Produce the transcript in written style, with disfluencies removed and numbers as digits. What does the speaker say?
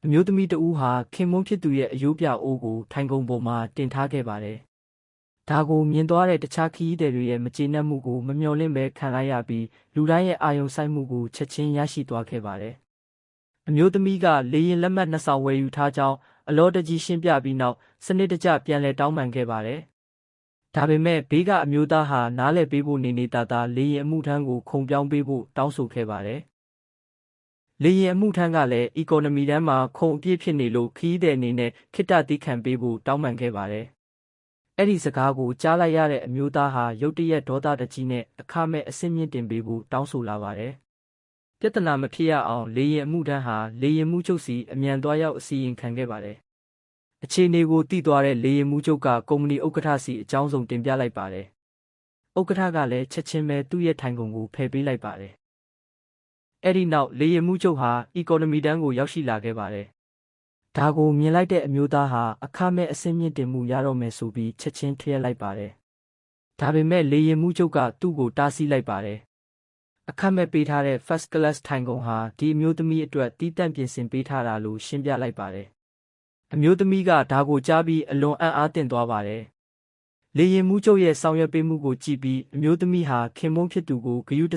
အမျိုးသမီးတဦးဟာခင်မွန်းဖြစ်သူရဲ့အယိုးပြအိုးကိုထိုင်ကုန်ပေါ်မှာတင်ထားခဲ့ပါတယ်။ဒါကိုမြင်သွားတဲ့တခြားခရီးသည်တွေရဲ့မကျေနပ်မှုကိုမမျှော်လင့်ဘဲခံလိုက်ရပြီးလူတိုင်းရဲ့အာရုံစိုက်မှုကိုချက်ချင်းရရှိသွားခဲ့ပါတယ်။အမျိုးသမီးကလေယာဉ်လက်မှတ်2 ဆောင်ဝယ်ယူထားကြောင်းအလောတကြီးရှင်းပြပြီးနောက်စနစ်တကျပြန်လည်တောင်းပန်ခဲ့ပါတယ်။ဒါပေမဲ့ဘေးကအမျိုးသားဟာနားလည်ပေးဖို့နေသာလေယာဉ်အမှုထမ်းကိုခုံပြောင်းပေးဖို့တောင်းဆိုခဲ့ပါတယ်။လေယာဉ်အမှုထမ်းကလည်း economy တန်းမှာခုံအပြည့်ဖြစ်နေလို့ခရီးသည်အနေနဲ့ခိတ္တသီးခံပေးဖို့တောင်းပန်ခဲ့ပါတယ်။အဲ့ဒီစကားကိုကြားလိုက်ရတဲ့အမျိုးသားဟာရုတ်တရက်ဒေါသတကြီးနဲ့အခမဲ့အဆင့်မြင့်တင်ပေးဖို့တောင်းဆိုလာပါတယ်။ပြဿနာမဖြစ်ရအောင်လေယာဉ်အမှုထမ်းဟာလေယာဉ်မှုချုပ်စီအမြန်သွားရောက်အစီရင်ခံခဲ့ပါတယ်။အခြေအနေကိုသိသွားတဲ့လေယာဉ်မှုချုပ်ကကုမ္ပဏီဥက္ကဋ္ဌစီအကြောင်းစုံတင်ပြလိုက်ပါတယ်။ဥက္ကဋ္ဌကလည်းချက်ချင်းပဲသူ့ရဲ့ထိုင်ကုန်ကိုဖယ်ပေးလိုက်ပါတယ်။အဲ့ဒီနောက်လေယာဉ်မှုချုပ်ဟာ economy တန်းကိုရောက်ရှိလာခဲ့ပါတယ်။ဒါကိုမြင်လိုက်တဲ့အမျိုးသားဟာအခမဲ့အဆင့်မြင့်တင်မှုရတော့မယ်ဆိုပြီးချက်ချင်းထည့်လိုက်ပါတယ်။ဒါပေမဲ့လေယာဉ်မှုချုပ်ကသူ့ကိုတားဆီးလိုက်ပါတယ်။အခမဲ့ပေးထားတဲ့ first class ထိုင်ကုန်ဟာဒီအမျိုးသမီးအတွက်တီးတန့်ပြင်ဆင်ပေးထားတာလို့ရှင်းပြလိုက်ပါတယ်။အမျိုးသမီးကဒါကိုကြားပြီးအလွန်အံ့အားသင့်သွားပါတယ်။လေယာဉ်မှုချုပ်ရဲ့ဆောင်ရွက်ပေးမှုကိုကြည့်ပြီးအမျိုးသမီးဟာခင်မွန်းဖြစ်သူကိုဂရုတ